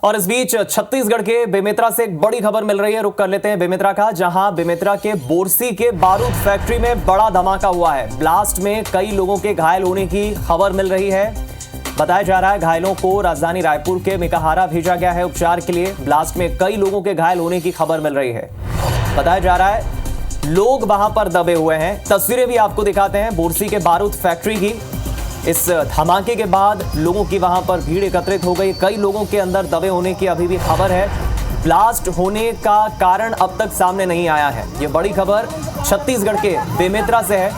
और इस बीच छत्तीसगढ़ के बेमेतरा से एक बड़ी खबर मिल रही है। रुक कर लेते हैं बेमेतरा का, जहां बेमेतरा के बोरसी के बारूद फैक्ट्री में बड़ा धमाका हुआ है। ब्लास्ट में कई लोगों के घायल होने की खबर मिल रही है। बताया जा रहा है घायलों को राजधानी रायपुर के मेकाहारा भेजा गया है उपचार के लिए। ब्लास्ट में कई लोगों के घायल होने की खबर मिल रही है। बताया जा रहा है लोग वहां पर दबे हुए हैं। तस्वीरें भी आपको दिखाते हैं बोरसी के बारूद फैक्ट्री की। इस धमाके के बाद लोगों की वहां पर भीड़ एकत्रित हो गई। कई लोगों के अंदर दबे होने की अभी भी खबर है। ब्लास्ट होने का कारण अब तक सामने नहीं आया है। यह बड़ी खबर छत्तीसगढ़ के बेमेतरा से है।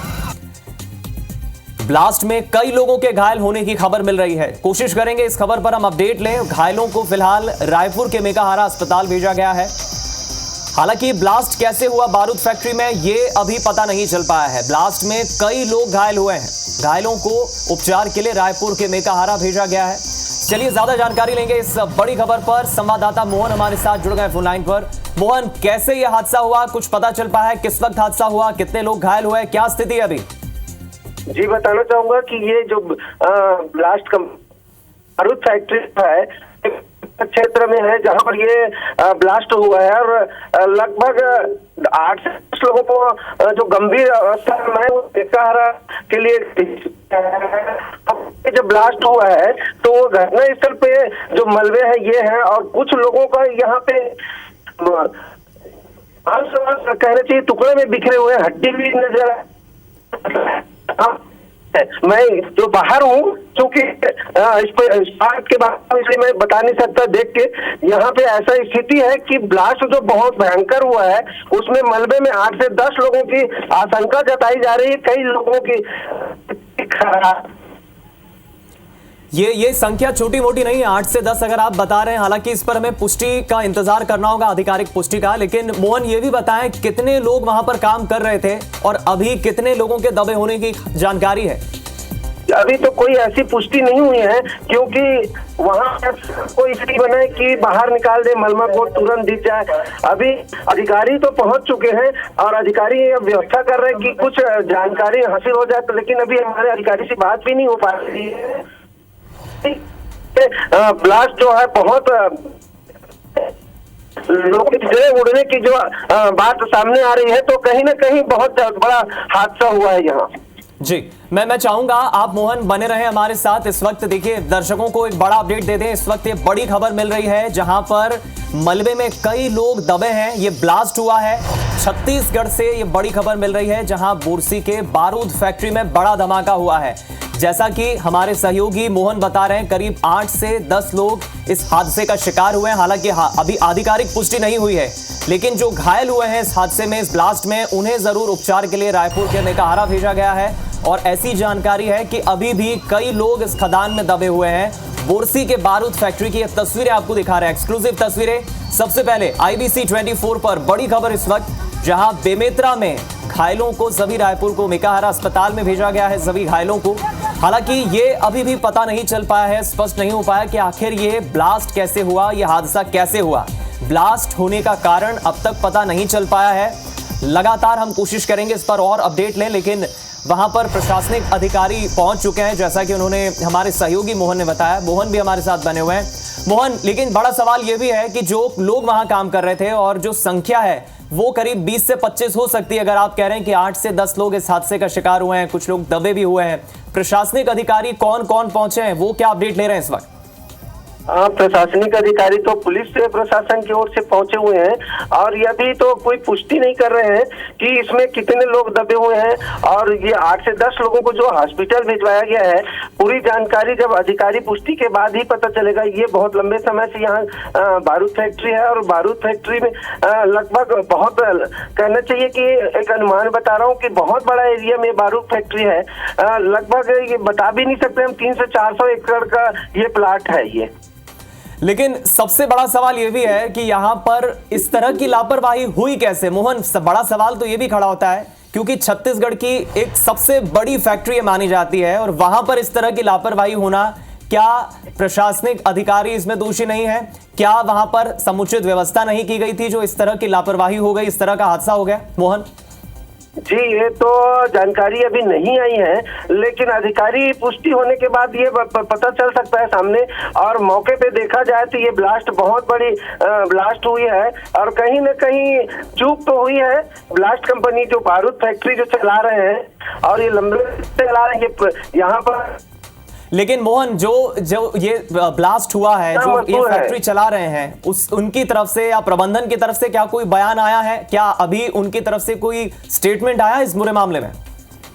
ब्लास्ट में कई लोगों के घायल होने की खबर मिल रही है। कोशिश करेंगे इस खबर पर हम अपडेट लें। घायलों को फिलहाल रायपुर के मेकाहारा अस्पताल भेजा गया है। हालांकि ब्लास्ट कैसे हुआ बारूद फैक्ट्री में, ये अभी पता नहीं चल पाया है। ब्लास्ट में कई लोग घायल हुए हैं। घायलों को उपचार के लिए रायपुर के मेकाहारा भेजा गया है। चलिए ज्यादा जानकारी लेंगे इस बड़ी खबर पर। संवाददाता मोहन हमारे साथ जुड़ गए फोन लाइन पर। मोहन, कैसे यह हादसा हुआ, कुछ पता चल पाया है? किस वक्त हादसा हुआ, कितने लोग घायल हुए, क्या स्थिति है अभी? जी, बताना चाहूंगा कि ये जो ब्लास्ट बारूद फैक्ट्री है क्षेत्र में है जहां पर ये ब्लास्ट हुआ है और लगभग 8 से 10 लोगों को जो गंभीर अवस्था में है वो मेकाहारा के लिए जब ब्लास्ट हुआ है तो घटना स्थल पे जो मलबे है ये है और कुछ लोगों का यहाँ पे कहना चाहिए टुकड़े में बिखरे हुए हड्डी भी नजर मैं जो बाहर हूँ क्योंकि इस बात के बाद इसलिए मैं बता नहीं सकता। देख के यहाँ पे ऐसा स्थिति है कि ब्लास्ट जो बहुत भयंकर हुआ है उसमें मलबे में 8 से 10 लोगों की आशंका जताई जा रही है। कई लोगों की ये संख्या छोटी मोटी नहीं है, 8 से 10 अगर आप बता रहे हैं। हालांकि इस पर हमें पुष्टि का इंतजार करना होगा, आधिकारिक पुष्टि का। लेकिन मोहन, ये भी बताएं कितने लोग वहां पर काम कर रहे थे और अभी कितने लोगों के दबे होने की जानकारी है? अभी तो कोई ऐसी पुष्टि नहीं हुई है क्योंकि वहाँ कोई स्थिति बना है कि बाहर निकाल दे मलबा को तुरंत दिख जाए। अभी अधिकारी तो पहुंच चुके हैं और अधिकारी व्यवस्था कर रहे हैं कि कुछ जानकारी हासिल हो जाए, तो लेकिन अभी हमारे अधिकारी से बात भी नहीं हो पा रही है। ब्लास्ट जो है बहुत लोगों की उड़ने की जो बात सामने आ रही है, तो कहीं ना कहीं बहुत बड़ा हादसा हुआ है यहाँ। जी, मैं चाहूंगा आप मोहन बने रहे हमारे साथ। इस वक्त देखिए दर्शकों को एक बड़ा अपडेट दे दें। इस वक्त ये बड़ी खबर मिल रही है जहां पर मलबे में कई लोग दबे हैं। ये ब्लास्ट हुआ है छत्तीसगढ़ से। ये बड़ी खबर मिल रही है जहां बोरसी के बारूद फैक्ट्री में बड़ा धमाका हुआ है। जैसा कि हमारे सहयोगी मोहन बता रहे हैं, करीब 8 से 10 लोग इस हादसे का शिकार हुए हैं। हालांकि अभी आधिकारिक पुष्टि नहीं हुई है, लेकिन जो घायल हुए हैं इस हादसे में, इस ब्लास्ट में, उन्हें जरूर उपचार के लिए रायपुर के मेकाहारा भेजा गया है। और ऐसी जानकारी है कि अभी भी कई लोग इस खदान में दबे हुए हैं। बोरसी के बारूद फैक्ट्री की तस्वीरें आपको दिखा रहे हैं, एक्सक्लूसिव तस्वीरें। सबसे पहले IBC 24 पर बड़ी खबर इस वक्त, जहां बेमेतरा में घायलों को सभी रायपुर को मेकाहारा अस्पताल में भेजा गया है, सभी घायलों को। हालांकि ये अभी भी पता नहीं चल पाया है, स्पष्ट नहीं हो पाया कि आखिर ये ब्लास्ट कैसे हुआ, ये हादसा कैसे हुआ। ब्लास्ट होने का कारण अब तक पता नहीं चल पाया है। लगातार हम कोशिश करेंगे इस पर और अपडेट लें, लेकिन वहां पर प्रशासनिक अधिकारी पहुंच चुके हैं, जैसा कि उन्होंने हमारे सहयोगी मोहन ने बताया। मोहन भी हमारे साथ बने हुए हैं। मोहन, लेकिन बड़ा सवाल यह भी है कि जो लोग वहां काम कर रहे थे और जो संख्या है वो करीब 20 से 25 हो सकती है। अगर आप कह रहे हैं कि 8 से 10 लोग इस हादसे का शिकार हुए हैं, कुछ लोग दबे भी हुए हैं, प्रशासनिक अधिकारी कौन कौन पहुंचे हैं, वो क्या अपडेट ले रहे हैं इस वक्त? प्रशासनिक अधिकारी तो पुलिस प्रशासन की ओर से पहुंचे हुए हैं और यह भी तो कोई पुष्टि नहीं कर रहे हैं कि इसमें कितने लोग दबे हुए हैं। और ये 8 से 10 लोगों को जो हॉस्पिटल भिजवाया गया है, पूरी जानकारी जब अधिकारी पुष्टि के बाद ही पता चलेगा। ये बहुत लंबे समय से यहाँ बारूद फैक्ट्री है और बारूद फैक्ट्री में लगभग बहुत कहना चाहिए कि एक अनुमान बता रहा हूँ कि बहुत बड़ा एरिया में बारूद फैक्ट्री है। लगभग ये बता भी नहीं सकते हम, 300 से 400 एकड़ का ये प्लाट है ये। लेकिन सबसे बड़ा सवाल यह भी है कि यहां पर इस तरह की लापरवाही हुई कैसे? मोहन, बड़ा सवाल तो यह भी खड़ा होता है क्योंकि छत्तीसगढ़ की एक सबसे बड़ी फैक्ट्री मानी जाती है और वहां पर इस तरह की लापरवाही होना, क्या प्रशासनिक अधिकारी इसमें दोषी नहीं है? क्या वहां पर समुचित व्यवस्था नहीं की गई थी जो इस तरह की लापरवाही हो गई, इस तरह का हादसा हो गया? मोहन, जी, ये तो जानकारी अभी नहीं आई है, लेकिन अधिकारी पुष्टि होने के बाद ये पता चल सकता है सामने। और मौके पे देखा जाए तो ये ब्लास्ट बहुत बड़ी ब्लास्ट हुई है और कहीं न कहीं चूक तो हुई है। ब्लास्ट कंपनी जो बारूद फैक्ट्री जो चला रहे हैं और ये लंबे चला रहे हैं यहाँ पर। लेकिन मोहन, जो ये ब्लास्ट हुआ है, जो ये फैक्ट्री चला रहे हैं, उनकी तरफ से या प्रबंधन की तरफ से क्या कोई बयान आया है? क्या अभी उनकी तरफ से कोई स्टेटमेंट आया इस पूरे मामले में?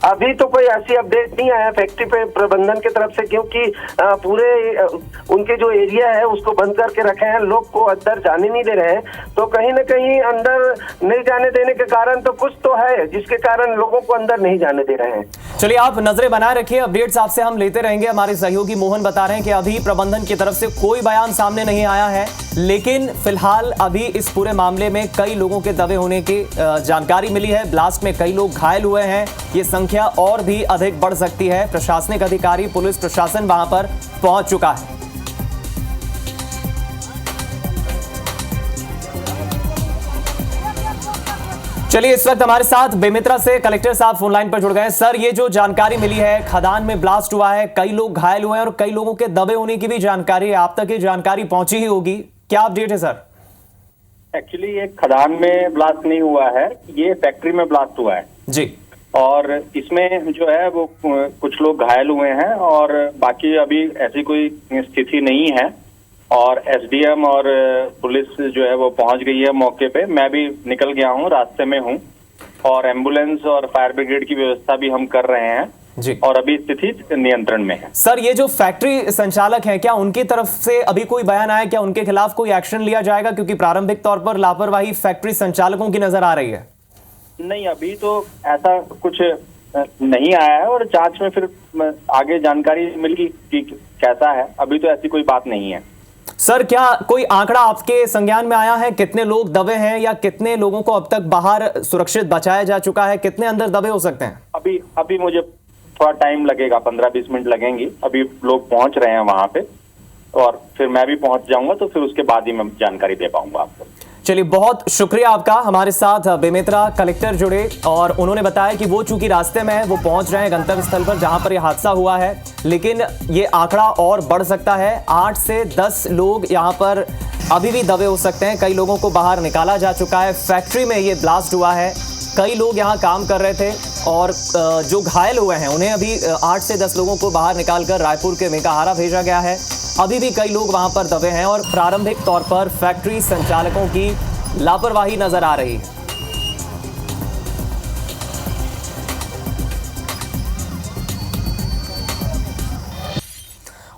अभी तो कोई ऐसी अपडेट नहीं आया फैक्ट्री पे प्रबंधन की तरफ से, क्योंकि पूरे उनके जो एरिया है उसको बंद करके रखे हैं, लोग को अंदर जाने नहीं दे रहे हैं। तो कहीं न कहीं अंदर नहीं जाने देने के कारण तो कुछ तो है जिसके कारण लोगों को अंदर नहीं जाने दे रहे हैं। चलिए, आप नजरें बनाए रखिए, अपडेट्स आपसे हम लेते रहेंगे। हमारे सहयोगी मोहन बता रहे हैं कि अभी प्रबंधन की तरफ से कोई बयान सामने नहीं आया है, लेकिन फिलहाल अभी इस पूरे मामले में कई लोगों के दबे होने की जानकारी मिली है। ब्लास्ट में कई लोग घायल हुए हैं, ये संख्या और भी अधिक बढ़ सकती है। प्रशासनिक अधिकारी, पुलिस प्रशासन वहां पर पहुंच चुका है। चलिए, इस वक्त हमारे साथ बेमेतरा से कलेक्टर साहब फोन लाइन पर जुड़ गए। सर, ये जो जानकारी मिली है, खदान में ब्लास्ट हुआ है, कई लोग घायल हुए हैं और कई लोगों के दबे होने की भी जानकारी है, आप तक ये जानकारी पहुंची ही होगी, क्या अपडेट है सर? एक्चुअली ये खदान में ब्लास्ट नहीं हुआ है, ये फैक्ट्री में ब्लास्ट हुआ है जी। और इसमें जो है वो कुछ लोग घायल हुए हैं और बाकी अभी ऐसी कोई स्थिति नहीं है। और एसडीएम और पुलिस जो है वो पहुंच गई है मौके पे। मैं भी निकल गया हूं, रास्ते में हूं, और एम्बुलेंस और फायर ब्रिगेड की व्यवस्था भी हम कर रहे हैं जी। और अभी स्थिति नियंत्रण में है। सर, ये जो फैक्ट्री संचालक हैं, क्या उनकी तरफ से अभी कोई बयान आया? क्या उनके खिलाफ कोई एक्शन लिया जाएगा? क्योंकि प्रारंभिक तौर पर लापरवाही फैक्ट्री संचालकों की नजर आ रही है। नहीं, अभी तो ऐसा कुछ नहीं आया है और जांच में फिर आगे जानकारी मिलेगी कि कैसा है। अभी तो ऐसी कोई बात नहीं है। सर, क्या कोई आंकड़ा आपके संज्ञान में आया है? कितने लोग दबे हैं या कितने लोगों को अब तक बाहर सुरक्षित बचाया जा चुका है? कितने अंदर दबे हो सकते हैं? अभी मुझे थोड़ा टाइम लगेगा, 15-20 मिनट लगेंगी। अभी लोग पहुंच रहे हैं वहां पे और फिर मैं भी पहुंच जाऊंगा, तो फिर उसके बाद ही मैं जानकारी दे पाऊंगा आपको। चलिए, बहुत शुक्रिया आपका। हमारे साथ बेमेतरा कलेक्टर जुड़े और उन्होंने बताया कि वो चूंकि रास्ते में है, वो पहुंच रहे हैं गंतव्य स्थल पर जहां पर यह हादसा हुआ है, लेकिन ये आंकड़ा और बढ़ सकता है। 8 से 10 लोग यहां पर अभी भी दबे हो सकते हैं। कई लोगों को बाहर निकाला जा चुका है। फैक्ट्री में ये ब्लास्ट हुआ है, कई लोग यहाँ काम कर रहे थे और जो घायल हुए हैं उन्हें अभी 8 से 10 लोगों को बाहर निकालकर रायपुर के मेकाहारा भेजा गया है। अभी भी कई लोग वहां पर दबे हैं और प्रारंभिक तौर पर फैक्ट्री संचालकों की लापरवाही नजर आ रही है।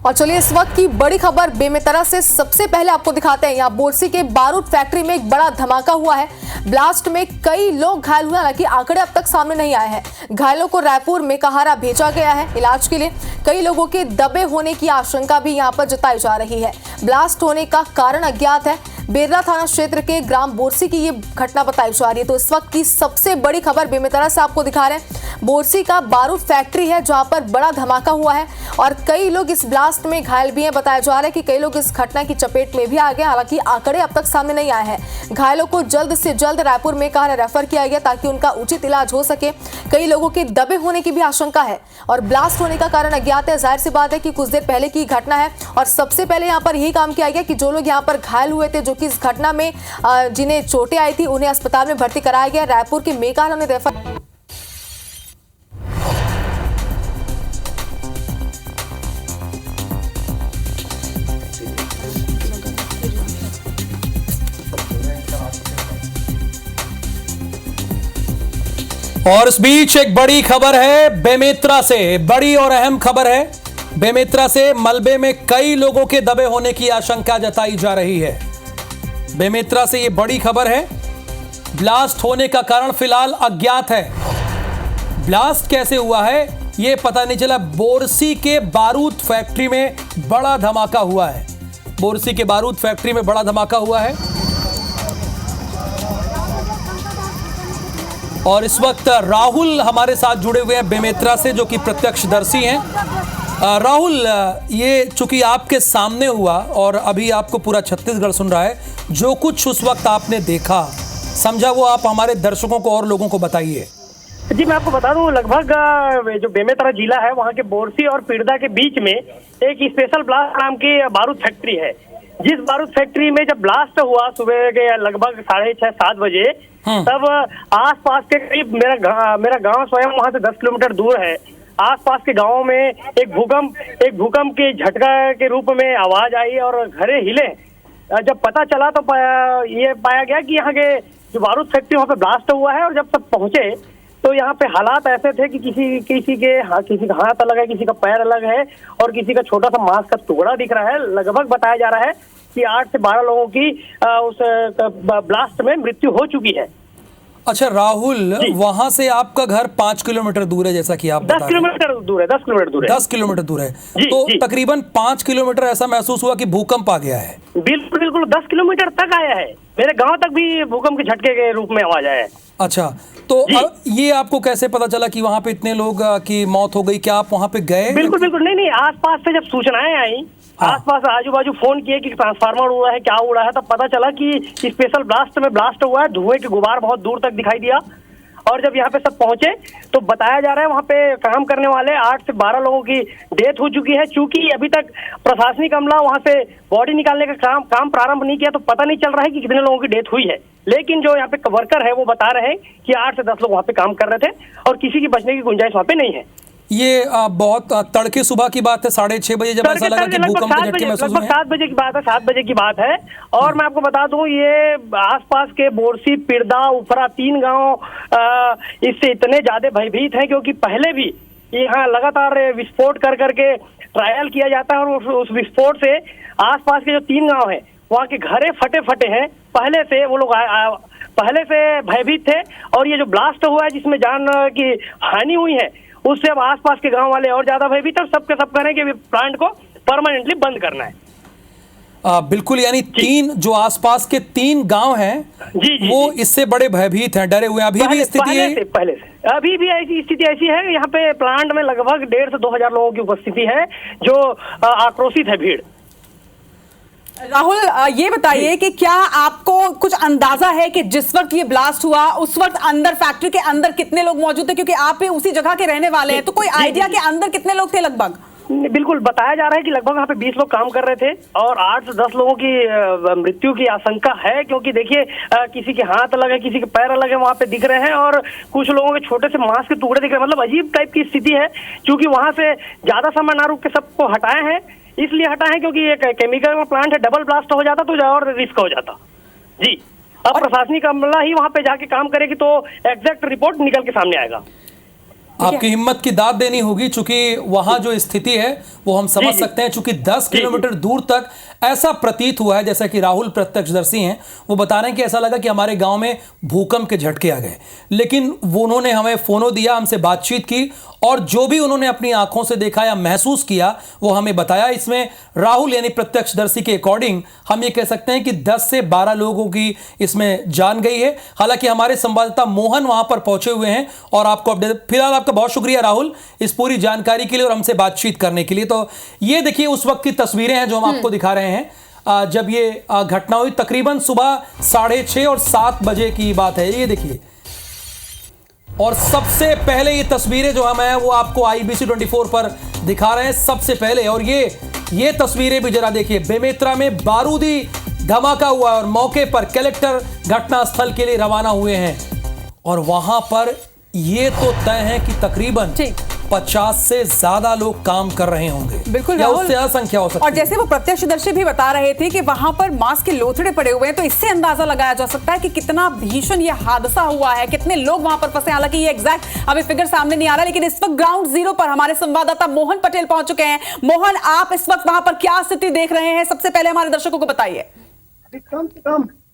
और चलिए, इस वक्त की बड़ी खबर बेमेतरा से सबसे पहले आपको दिखाते हैं। यहाँ बोरसी के बारूद फैक्ट्री में एक बड़ा धमाका हुआ है। ब्लास्ट में कई लोग घायल हुए, हालांकि आंकड़े अब तक सामने नहीं आए हैं। घायलों को रायपुर मेकाहारा भेजा गया है इलाज के लिए। कई लोगों के दबे होने की आशंका भी यहाँ पर जताई जा रही है। ब्लास्ट होने का कारण अज्ञात है। बेरला थाना क्षेत्र के ग्राम बोरसी की ये घटना बताई जा रही है। तो इस वक्त की सबसे बड़ी खबर बेमेतरा से आपको दिखा रहे हैं। बोरसी का बारूद फैक्ट्री है जहां पर बड़ा धमाका हुआ है और कई लोग इस ब्लास्ट में घायल भी हैं। बताया जा रहा है कि कई लोग इस घटना की चपेट में भी आ गए, हालांकि आंकड़े अब तक सामने नहीं आए हैं। घायलों को जल्द से जल्द रायपुर में रेफर किया गया ताकि उनका उचित इलाज हो सके। कई लोगों के दबे होने की भी आशंका है और ब्लास्ट होने का कारण अज्ञात है। जाहिर सी बात है कि कुछ देर पहले की घटना है और सबसे पहले यहाँ पर यही काम किया गया कि जो लोग यहाँ पर घायल हुए थे, जो कि इस घटना में जिन्हें चोटें आई थी, उन्हें अस्पताल में भर्ती कराया गया। रायपुर के मेकाहारा में रेफर और इस बीच एक बड़ी खबर है बेमेतरा से, बड़ी और अहम खबर है बेमेतरा से। मलबे में कई लोगों के दबे होने की आशंका जताई जा रही है। बेमेतरा से ये बड़ी खबर है। ब्लास्ट होने का कारण फिलहाल अज्ञात है। ब्लास्ट कैसे हुआ है ये पता नहीं चला। बोरसी के बारूद फैक्ट्री में बड़ा धमाका हुआ है। बोरसी के बारूद फैक्ट्री में बड़ा धमाका हुआ है और इस वक्त राहुल हमारे साथ जुड़े हुए हैं बेमेतरा से, जो कि प्रत्यक्षदर्शी हैं। राहुल, ये चूंकि आपके सामने हुआ और अभी आपको पूरा छत्तीसगढ़ सुन रहा है, जो कुछ उस वक्त आपने देखा समझा, वो आप हमारे दर्शकों को और लोगों को बताइए। जी मैं आपको बता दूं, लगभग जो बेमेतरा जिला है वहाँ के बोरसी और पिरदा के बीच में एक स्पेशल ब्लास्ट नाम की बारूद फैक्ट्री है। जिस बारूद फैक्ट्री में जब ब्लास्ट हुआ सुबह के लगभग 6:30-7 बजे, तब आसपास के करीब मेरा गांव स्वयं वहाँ से 10 किलोमीटर दूर है। आसपास के गांवों में एक भूकंप के झटका के रूप में आवाज आई और घरे हिले। जब पता चला तो ये पाया गया कि यहाँ के जो बारूद फैक्ट्री वहाँ पे ब्लास्ट हुआ है। और जब सब पहुंचे तो यहाँ पे हालात ऐसे थे कि किसी का हाथ अलग है, किसी का पैर अलग है और किसी का छोटा सा मांस का टुकड़ा दिख रहा है। लगभग बताया जा रहा है कि 8 से 12 लोगों की उस ब्लास्ट में मृत्यु हो चुकी है। अच्छा राहुल, वहां से आपका घर 5 किलोमीटर दूर है जैसा कि आप बता रहे हैं। 10 किलोमीटर दूर है। 10 किलोमीटर दूर है। तो तकरीबन 5 किलोमीटर ऐसा महसूस हुआ कि भूकंप आ गया है। बिल्कुल 10 किलोमीटर तक आया है। मेरे गांव तक भी भूकंप के झटके के रूप में आवाज आया है। अच्छा, तो ये आपको कैसे पता चला कि वहाँ पे इतने लोग की मौत हो गई? क्या आप वहाँ पे गए? बिल्कुल नहीं, आसपास से जब सूचनाएं आई, आसपास आजू बाजू फोन किए कि ट्रांसफार्मर उड़ा है, क्या उड़ा है, तब पता चला कि स्पेशल ब्लास्ट में ब्लास्ट हुआ है। धुएं के गुबार बहुत दूर तक दिखाई दिया। और जब यहाँ पे सब पहुंचे तो बताया जा रहा है वहाँ पे काम करने वाले 8 से 12 लोगों की डेथ हो चुकी है। चूंकि अभी तक प्रशासनिक अमला वहाँ से बॉडी निकालने का काम प्रारंभ नहीं किया, तो पता नहीं चल रहा है कि कितने लोगों की डेथ हुई है। लेकिन जो यहाँ पे वर्कर है वो बता रहे हैं कि 8 से 10 लोग वहाँ पे काम कर रहे थे और किसी की बचने की गुंजाइश वहाँ पे नहीं है। ये बहुत तड़के सुबह की बात है, 6:30 बजे, जब ऐसा लगा कि भूकंप के झटके महसूस हुए। 7 बजे की बात है, 7 बजे की बात है। और मैं आपको बता दूं, ये आसपास के बोरसी, पिरदा, उपरा 3 गांव इससे इतने ज्यादा भयभीत हैं क्योंकि पहले भी यहाँ लगातार विस्फोट करके ट्रायल किया जाता है और उस विस्फोट से आसपास के जो 3 गांव हैं वहाँ के घरे फटे हैं। पहले से वो लोग पहले से भयभीत थे। और ये जो ब्लास्ट हुआ है जिसमें जान की हानि हुई है, उससे अब आसपास के गांव वाले और ज्यादा भयभीत और सब करें कि प्लांट को परमानेंटली बंद करना है। बिल्कुल, यानी 3 जो आसपास के 3 गांव हैं वो इससे बड़े भयभीत हैं, डरे हुए हैं। अभी भी स्थिति अभी भी ऐसी स्थिति ऐसी है। यहाँ पे प्लांट में लगभग 1,500 से 2,000 लोगों की उपस्थिति है जो आक्रोशित है भीड़। राहुल, ये बताइए कि क्या आपको कुछ अंदाजा है कि जिस वक्त ये ब्लास्ट हुआ उस वक्त अंदर फैक्ट्री के अंदर कितने लोग मौजूद थे? क्योंकि आप भी उसी जगह के रहने वाले हैं, तो कोई आइडिया के अंदर कितने लोग थे लगभग? बिल्कुल बताया जा रहा है कि लगभग वहाँ पे 20 लोग काम कर रहे थे और 8 से 10 लोगों की मृत्यु की आशंका है। क्योंकि देखिए किसी के हाथ अलग है, किसी के पैर अलग है, वहाँ पे दिख रहे हैं और कुछ लोगों के छोटे से मांस के टुकड़े दिख रहे हैं। मतलब अजीब टाइप की स्थिति है। क्योंकि वहाँ से ज्यादा समय ना रुक के सबको हटाए हैं। इसलिए हटा है क्योंकि ये केमिकल का प्लांट है, डबल ब्लास्ट हो जाता तो और रिस्क हो जाता। जी, अब प्रशासनिक अमला ही वहां पे जाके काम करेगी तो एग्जैक्ट रिपोर्ट निकल के सामने आएगा। आपकी हिम्मत की दाद देनी होगी, चूंकि वहां जो स्थिति है वो हम समझ सकते हैं। चूंकि 10 किलोमीटर दूर तक ऐसा प्रतीत हुआ है, जैसा कि राहुल प्रत्यक्षदर्शी हैं, वो बता रहे हैं कि ऐसा लगा कि हमारे गांव में भूकंप के झटके आ गए। लेकिन वो उन्होंने हमें फोनो दिया, हमसे बातचीत की और जो भी उन्होंने अपनी आंखों से देखा या महसूस किया वो हमें बताया। इसमें राहुल यानी प्रत्यक्षदर्शी के अकॉर्डिंग हम ये कह सकते हैं कि 10 से 12 लोगों की इसमें जान गई है। हालांकि हमारे संवाददाता मोहन वहां पर पहुंचे हुए हैं और आपको अपडेट। फिलहाल आपका बहुत शुक्रिया राहुल इस पूरी जानकारी के लिए और हमसे बातचीत करने के लिए। तो ये देखिए उस वक्त की तस्वीरें हैं जो हम आपको दिखा रहे हैं जब ये घटना हुई। तकरीबन सुबह 6:30 और 7 बजे की बात है, ये देखिए। और सबसे पहले ये तस्वीरें जो हम हैं वो आपको IBC 24 पर दिखा रहे हैं सबसे पहले। और ये तस्वीरें भी जरा देखिए। बेमेतरा में बारूदी धमाका हुआ और मौके पर कलेक्टर घटनास्थल के लिए रवाना हुए हैं और वहां पर ये तो तय है कि तकरीबन 50 से ज्यादा लोग काम कर रहे होंगे। बिल्कुल, या उससे ज्यादा संख्या हो सकती है। और जैसे वो प्रत्यक्षदर्शी भी बता रहे थे कि वहां पर मांस के लोथड़े पड़े हुए हैं, तो इससे अंदाजा लगाया जा सकता है कि कितना भीषण ये हादसा हुआ है, कितने लोग वहां पर फंसे। हालांकि ये एग्जैक्ट अभी फिगर सामने नहीं आ रहा, लेकिन इस वक्त ग्राउंड जीरो पर हमारे संवाददाता मोहन पटेल पहुंच चुके हैं। मोहन, आप इस वक्त वहां पर क्या स्थिति देख रहे हैं, सबसे पहले हमारे दर्शकों को बताइए।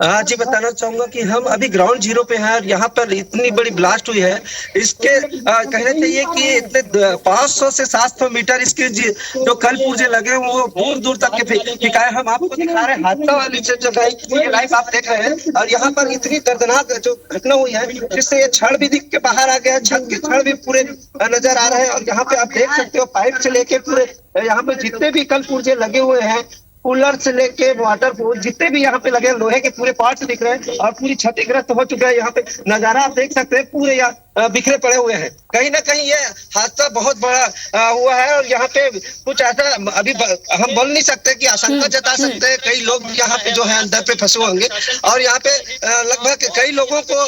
हाँ जी, बताना चाहूंगा कि हम अभी ग्राउंड जीरो पे हैं और यहाँ पर इतनी बड़ी ब्लास्ट हुई है। इसके कहना चाहिए कि इतने 500 से 700 मीटर इसके जो कल पुर्जे लगे हैं वो दूर दूर तक के फिकाए हम आपको दिखा रहे हैं। हादसा वाली जगह ये लाइव आप देख रहे हैं और यहाँ पर इतनी दर्दनाक जो घटना हुई है जिससे ये छड़ भी दिख के बाहर आ गया, छत के छड़ भी पूरे नजर आ रहे हैं। और यहाँ पे आप देख सकते हो पाइप से लेके पूरे यहाँ पे जितने भी कल पुर्जे लगे हुए हैं, कूलर से लेके वाटर प्रूफ जितने भी यहाँ पे लगे लोहे के पूरे पार्ट्स दिख रहे हैं और पूरी क्षतिग्रस्त हो चुके हैं। यहाँ पे नजारा आप देख सकते हैं, पूरे यहाँ बिखरे पड़े हुए हैं। कहीं ना कहीं ये हादसा बहुत बड़ा हुआ है और यहाँ पे कुछ ऐसा अभी हम बोल नहीं सकते कि आशंका जता सकते हैं। कई लोग यहाँ पे जो है अंदर पे फंसे होंगे और यहाँ पे लगभग कई लोगों को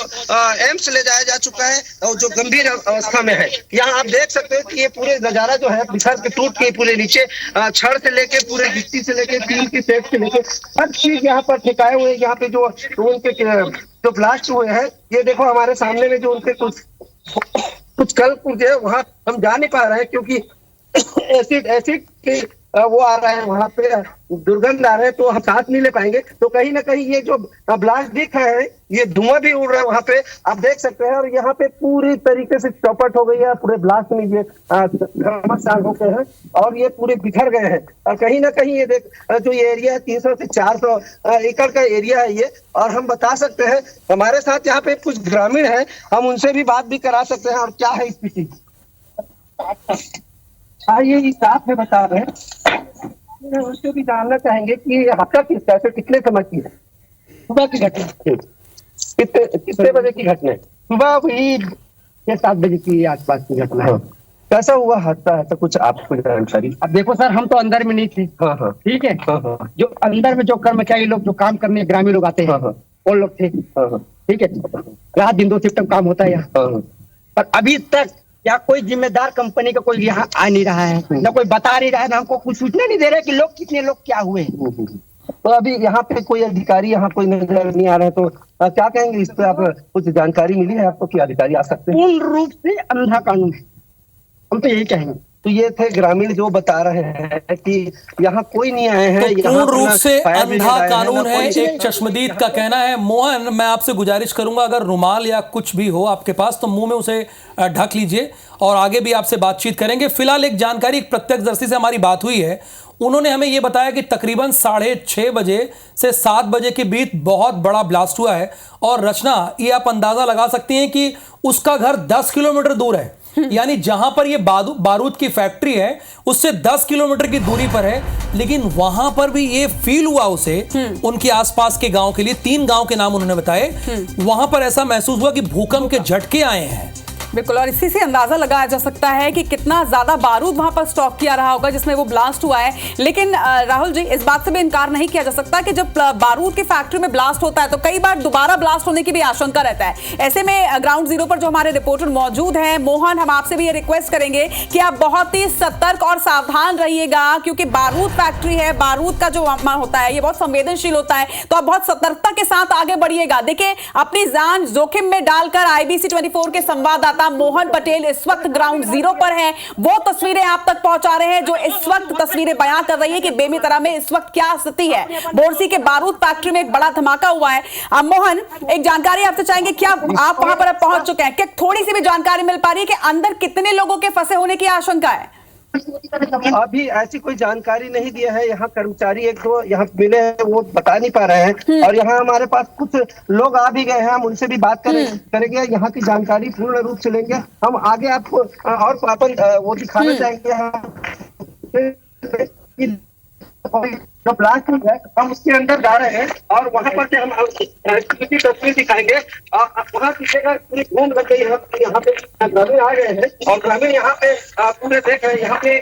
एम्स ले जाया जा चुका है और जो गंभीर अवस्था में है। यहाँ आप देख सकते हैं कि ये पूरे नजारा जो है बिखर के टूट के पूरे नीचे छड़ से लेके पूरे गिट्टी से लेके टीन की सेट से लेके हर चीज यहाँ पर ठिकाए हुए। यहाँ पे जो उनके जो ब्लास्ट हुए हैं, ये देखो हमारे सामने में जो उनके कुछ कल पुर्जे है वहां हम जा नहीं पा रहे हैं क्योंकि एसिड के वो आ रहा है, वहां पे दुर्गंध आ रहा है, तो हम सांस नहीं ले पाएंगे। तो कहीं ना कहीं ये जो ब्लास्ट दिख रहा है, ये धुआं भी उड़ रहा है वहां पे, आप देख सकते हैं। और यहाँ पे पूरी तरीके से चौपट हो गई है पूरे ब्लास्ट में, ये घमासान हो गए हैं और ये पूरे बिखर गए हैं। और कहीं ना कहीं ये देख जो ये एरिया है 300 से 400 एकड़ का एरिया है ये। और हम बता सकते हैं हमारे साथ यहाँ पे कुछ ग्रामीण है, हम उनसे भी बात भी करा सकते हैं। और क्या है स्थिति, ये साफ में बता रहे हैं। उनसे भी जानना चाहेंगे कि हादसा कैसे कितने समय की है, सुबह की घटना, कितने बजे की घटना है? सुबह वही 6-7 बजे की आसपास की घटना है। कैसा हुआ हादसा है, तो कुछ आपको जानकारी? अब देखो सर, हम तो अंदर में नहीं थे। हाँ। ठीक है। जो अंदर में जो कर्मचारी लोग जो काम करने ग्रामीण लोग आते हैं वो लोग थे। ठीक है, रात दिन 2 शिफ्ट में काम होता है यहाँ। पर अभी तक या कोई जिम्मेदार कंपनी का कोई यहाँ आ नहीं रहा है, ना कोई बता नहीं रहा है, ना हमको कुछ सूचना नहीं दे रहा है कि लोग कितने लोग क्या हुए। तो अभी यहाँ पे कोई अधिकारी यहाँ कोई नजर नहीं आ रहा है, तो क्या कहेंगे इस पे? आप कुछ जानकारी मिली है आपको कि अधिकारी आ सकते हैं? पूर्ण रूप से अंधा कानून है, हम तो यही कहेंगे। तो ये थे ग्रामीण जो बता रहे हैं कि यहाँ कोई नहीं आए हैं। तो पूर्ण रूप से अंधा कानून है, एक चश्मदीद का कहना है। मोहन, मैं आपसे गुजारिश करूंगा अगर रुमाल या कुछ भी हो आपके पास तो मुंह में उसे ढक लीजिए और आगे भी आपसे बातचीत करेंगे। फिलहाल एक जानकारी, एक प्रत्यक्षदर्शी से हमारी बात हुई है, उन्होंने हमें यह बताया कि तकरीबन 6:30 बजे से 7 बजे के बीच बहुत बड़ा ब्लास्ट हुआ है। और रचना, ये आप अंदाजा लगा सकती हैं कि उसका घर 10 किलोमीटर दूर है, यानी जहां पर ये बारूद की फैक्ट्री है उससे 10 किलोमीटर की दूरी पर है। लेकिन वहां पर भी ये फील हुआ उसे, उनके आसपास के गांव के लिए 3 गांव के नाम उन्होंने बताए, वहां पर ऐसा महसूस हुआ कि भूकंप के झटके आए हैं। बिल्कुल, और इसी से अंदाजा लगाया जा सकता है कि कितना ज्यादा बारूद वहां पर स्टॉक किया रहा होगा जिसमें वो ब्लास्ट हुआ है। लेकिन राहुल जी, इस बात से भी इनकार नहीं किया जा सकता कि जब बारूद की फैक्ट्री में ब्लास्ट होता है तो कई बार दोबारा ब्लास्ट होने की भी आशंका रहता है। ऐसे में ग्राउंड जीरो पर जो हमारे रिपोर्टर मौजूद हैं, मोहन, हम आपसे भी ये रिक्वेस्ट करेंगे कि आप बहुत ही सतर्क और सावधान रहिएगा, क्योंकि बारूद फैक्ट्री है, बारूद का जो होता है ये बहुत संवेदनशील होता है, तो आप बहुत सतर्कता के साथ आगे बढ़िएगा। देखिए, अपनी जान जोखिम में डालकर IBC 24 के संवाददाता मोहन पटेल इस वक्त ग्राउंड जीरो पर हैं, वो तस्वीरें आप तक पहुंचा रहे हैं जो इस वक्त तस्वीरें बयां कर रही है कि बेमेतरा में इस वक्त क्या स्थिति है। बोरसी के बारूद फैक्ट्री में एक बड़ा धमाका हुआ है। अब मोहन, एक जानकारी आपसे चाहेंगे, क्या आप वहां पर पहुंच चुके हैं? क्या थोड़ी सी भी जानकारी मिल पा रही है कि अंदर कितने लोगों के फंसे होने की आशंका है? अभी ऐसी कोई जानकारी नहीं दिया है। यहाँ कर्मचारी 1-2 यहाँ मिले हैं, वो बता नहीं पा रहे हैं। और यहाँ हमारे पास कुछ लोग आ भी गए हैं, हम उनसे भी बात करेंगे, यहाँ की जानकारी पूर्ण रूप से लेंगे। हम आगे आपको और अपन वो दिखाना चाहेंगे जो ब्लास्ट हुआ है, हम उसके अंदर जा रहे हैं और वहाँ पर से हम तस्वीर दिखाएंगे। वहाँ दिखेगा पूरी घूम लग गई है। यहाँ पे ग्रामीण आ गए हैं और ग्रामीण यहाँ पे पूरे देख रहे हैं। यहाँ पे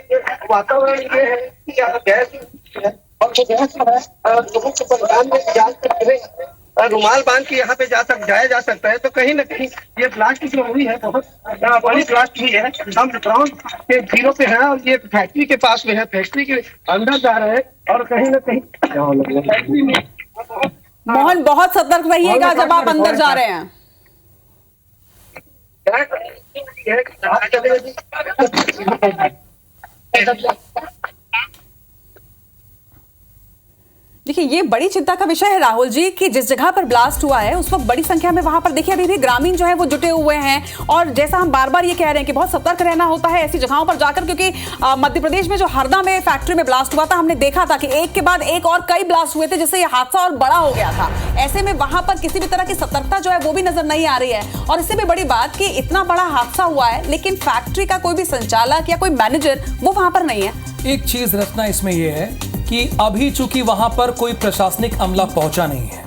वातावरण ये है कि यहाँ गैस है और जो गैस है लोगों को परिधान में जांच करके रुमाल बांध के यहाँ पे जाया जा सकता है। तो कहीं ना कहीं ये ब्लास्ट जो हुई है बहुत बड़ी ब्लास्ट हुई है। हम ग्राउंड के जीरो पे हैं और ये फैक्ट्री के पास में है, फैक्ट्री के अंदर जा रहे हैं और कहीं ना कहीं फैक्ट्री में। मोहन, बहुत सतर्क रहिएगा जब आप अंदर जा रहे हैं। देखिए, ये बड़ी चिंता का विषय है राहुल जी कि जिस जगह पर ब्लास्ट हुआ है उस वक्त बड़ी संख्या में वहां पर देखिए अभी भी ग्रामीण जो है वो जुटे हुए हैं। और जैसा हम बार बार ये कह रहे हैं कि बहुत सतर्क रहना होता है ऐसी जगहों पर जाकर, क्योंकि मध्य प्रदेश में जो हरदा में फैक्ट्री में ब्लास्ट हुआ था, हमने देखा था कि एक के बाद एक और कई ब्लास्ट हुए थे जिससे ये हादसा और बड़ा हो गया था। ऐसे में वहां पर किसी भी तरह की सतर्कता जो है वो भी नजर नहीं आ रही है। और इससे भी बड़ी बात कि इतना बड़ा हादसा हुआ है लेकिन फैक्ट्री का कोई भी संचालक या कोई मैनेजर वो वहां पर नहीं है। एक चीज रचना इसमें यह है कि अभी चूंकि वहां पर कोई प्रशासनिक अमला पहुंचा नहीं है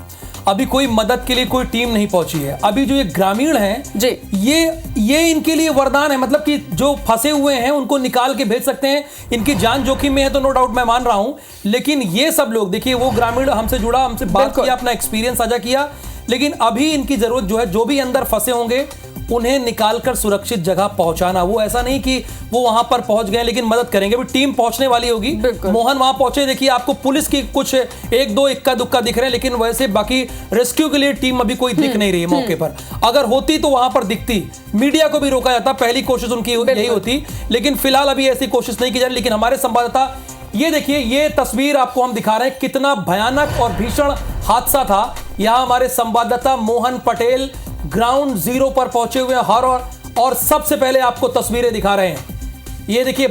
अभी कोई मदद के लिए कोई टीम नहीं पहुंची है। अभी जो ये ग्रामीण हैं जी, ये इनके लिए वरदान है, मतलब कि जो फंसे हुए हैं उनको निकाल के भेज सकते हैं। इनकी जान जोखिम में है तो नो डाउट मैं मान रहा हूं, लेकिन ये सब लोग देखिए, वो ग्रामीण हमसे जुड़ा, हमसे बात किया, अपना एक्सपीरियंस साझा किया, लेकिन अभी इनकी जरूरत जो है, जो भी अंदर फंसे होंगे उन्हें निकालकर सुरक्षित जगह पहुंचाना। वो ऐसा नहीं कि वो वहां पर पहुंच गए लेकिन मदद करेंगे, अभी टीम पहुंचने वाली होगी। मोहन वहां पहुंचे, देखिए आपको पुलिस की कुछ एक दो इक्का दुक्का दिख रहे हैं, लेकिन वैसे बाकी रेस्क्यू के लिए टीम अभी कोई दिख नहीं रही है मौके पर। अगर होती तो वहां पर दिखती, मीडिया को भी रोका जाता, पहली कोशिश उनकी यही होती, लेकिन फिलहाल अभी ऐसी कोशिश नहीं की जा रही। लेकिन हमारे संवाददाता, ये देखिए, ये तस्वीर आपको हम दिखा रहे हैं, कितना भयानक और भीषण हादसा था। यहां हमारे संवाददाता मोहन पटेल ग्राउंड जीरो पर पहुंचे हुए हैं और सबसे पहले आपको तस्वीरें दिखा रहे हैं। ये देखिए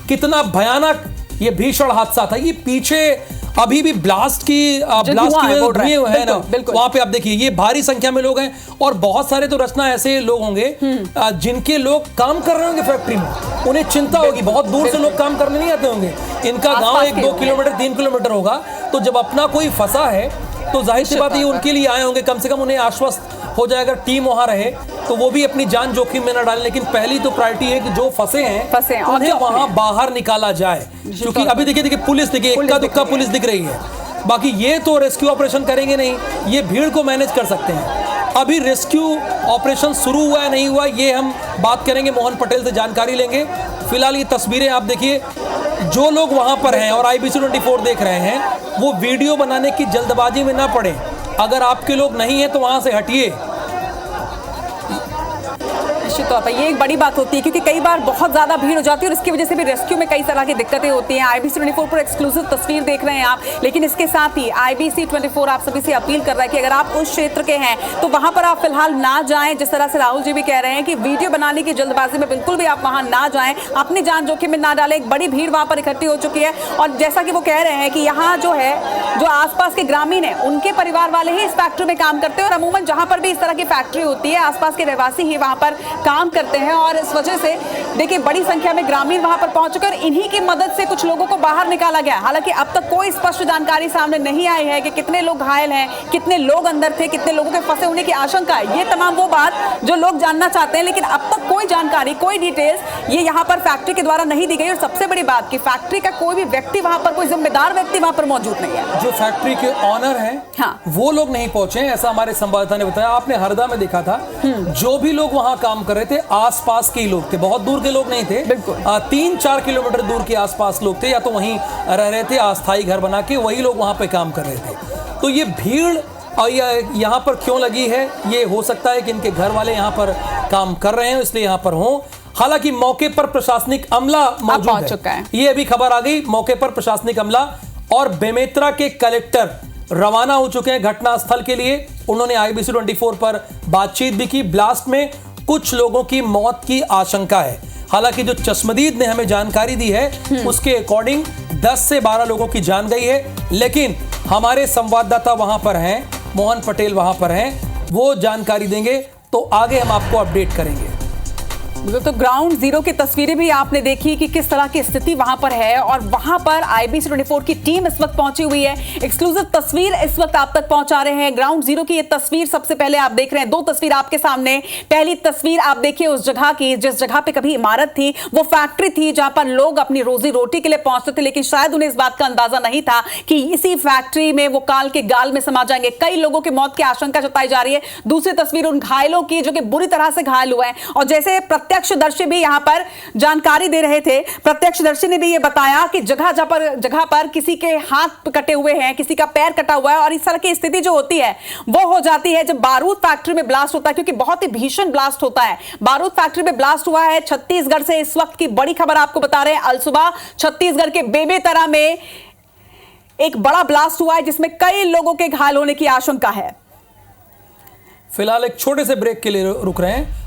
कितना भयानक ये भीषण हादसा था। ये पीछे अभी भी ब्लास्ट की वजह है ना, वहां पे आप देखिए ये भारी संख्या में लोग हैं और बहुत सारे तो रचना ऐसे लोग होंगे जिनके लोग काम कर रहे होंगे फैक्ट्री में, उन्हें चिंता होगी, बहुत दूर से लोग काम करने नहीं आते होंगे, इनका गांव 1-2 किलोमीटर 3 किलोमीटर होगा, तो जब अपना कोई फंसा है तो जाहिर सी बात ये उनके लिए आए होंगे, कम से कम उन्हें आश्वस्त हो जाए अगर टीम वहां रहे तो वो भी अपनी जान जोखिम में न डालें। लेकिन पहली तो प्रायोरिटी है कि जो फंसे हैं उन्हें वहां बाहर निकाला जाए, क्योंकि अभी देखिए पुलिस, देखिए इक्का दुक्का पुलिस दिख रही है, बाकी ये तो रेस्क्यू ऑपरेशन करेंगे नहीं, ये भीड़ को मैनेज कर सकते हैं। अभी रेस्क्यू ऑपरेशन शुरू हुआ है नहीं हुआ ये हम बात करेंगे, मोहन पटेल से जानकारी लेंगे। फिलहाल ये तस्वीरें आप देखिए, जो लोग वहां पर हैं और IBC 24 देख रहे हैं, वो वीडियो बनाने की जल्दबाजी में ना पड़े। अगर आपके लोग नहीं है तो वहां से हटिए। निश्चित तौर पर ये एक बड़ी बात होती है, क्योंकि कई बार बहुत ज्यादा भीड़ हो जाती है और इसकी वजह से भी रेस्क्यू में कई तरह की दिक्कतें होती हैं। IBC 24 पर एक्सक्लूसिव तस्वीर देख रहे हैं आप, लेकिन इसके साथ ही IBC 24 आप सभी से अपील कर रहा है कि अगर आप उस क्षेत्र के हैं तो वहां पर आप फिलहाल ना जाएं। जिस तरह से राहुल जी भी कह रहे हैं कि वीडियो बनाने की जल्दबाजी में बिल्कुल भी आप वहां ना जाएं, अपनी जान जोखिम में ना डालें। एक बड़ी भीड़ वहां पर इकट्ठी हो चुकी है और जैसा कि वो कह रहे हैं कि यहाँ जो है, जो आसपास के ग्रामीण है, उनके परिवार वाले ही इस फैक्ट्री में काम करते हैं और अमूमन जहां पर भी इस तरह की फैक्ट्री होती है आसपास के रहवासी ही वहां पर काम करते हैं और इस वजह से देखिए बड़ी संख्या में ग्रामीण वहां पर पहुंच चुके और इन्हीं की मदद से कुछ लोगों को बाहर निकाला गया। हालांकि अब तक कोई स्पष्ट जानकारी सामने नहीं आई है कि कितने लोग घायल हैं, कितने लोग अंदर थे, कितने लोगों के फंसे होने की आशंका है। ये तमाम वो बात जो लोग जानना चाहते हैं, लेकिन अब तक कोई जानकारी, कोई डिटेल्स ये यहाँ पर फैक्ट्री के द्वारा नहीं दी गई। और सबसे बड़ी बात कि फैक्ट्री का कोई भी व्यक्ति वहां पर, कोई जिम्मेदार व्यक्ति वहां पर मौजूद नहीं है। जो फैक्ट्री के ऑनर हैं, हाँ, वो लोग नहीं पहुंचे, ऐसा हमारे संवाददाता ने बताया। आपने हरदा में देखा था, जो भी लोग वहां काम कर रहे थे आसपास के लोग थे, बहुत दूर के लोग नहीं थे, 3-4 किलोमीटर दूर के आसपास लोग थे, या तो वहीं रह रहे थे अस्थायी घर बना के, वही लोग वहां पे काम कर रहे थे। तो ये भीड़ और यहाँ पर क्यों लगी है, ये हो सकता है कि इनके घर वाले यहाँ पर काम कर रहे हैं इसलिए यहाँ पर हों। हालांकि मौके पर प्रशासनिक अमला मौजूद है, ये अभी खबर आ गई, मौके पर प्रशासनिक अमला और बेमेतरा के कलेक्टर रवाना हो चुके हैं घटनास्थल के लिए। उन्होंने IBC 24 पर बातचीत भी की। ब्लास्ट में कुछ लोगों की मौत की आशंका है। हालांकि जो चश्मदीद ने हमें जानकारी दी है उसके अकॉर्डिंग 10 से 12 लोगों की जान गई है, लेकिन हमारे संवाददाता वहां पर हैं, मोहन पटेल वहां पर हैं, वो जानकारी देंगे तो आगे हम आपको अपडेट करेंगे। तो ग्राउंड जीरो की तस्वीरें भी आपने देखी कि किस तरह की स्थिति वहां पर है और वहां पर IBC 24 की टीम इस वक्त पहुंची हुई है। एक्सक्लूसिव तस्वीर इस वक्त आप तक पहुंचा रहे हैं। ग्राउंड जीरो की ये तस्वीर सबसे पहले आप देख रहे हैं, 2 तस्वीर आपके सामने। पहली तस्वीर आप देखिए उस जगह की जिस जगह पे कभी इमारत थी, वो फैक्ट्री थी जहां पर लोग अपनी रोजी रोटी के लिए पहुंचते थे, लेकिन शायद उन्हें इस बात का अंदाजा नहीं था कि इसी फैक्ट्री में वो काल के गाल में समा जाएंगे। कई लोगों की मौत की आशंका जताई जा रही है। दूसरी तस्वीर उन घायलों की जो कि बुरी तरह से घायल हुए हैं और जैसे प्रत्यक्षदर्शी भी यहां पर जानकारी दे रहे थे, प्रत्यक्षदर्शी ने भी यह बताया कि जगह पर किसी के हाथ कटे हुए हैं, किसी का पैर कटा हुआ है और इस तरह की स्थिति जो होती है वो हो जाती है जब बारूद फैक्ट्री में ब्लास्ट होता है, क्योंकि बहुत ही भीषण ब्लास्ट होता है। बारूद फैक्ट्री में ब्लास्ट हुआ है छत्तीसगढ़ से। इस वक्त की बड़ी खबर आपको बता रहे हैं, अलसुबह छत्तीसगढ़ के बेमेतरा में एक बड़ा ब्लास्ट हुआ है जिसमें कई लोगों के घायल होने की आशंका है। फिलहाल एक छोटे से ब्रेक के लिए रुक रहे हैं।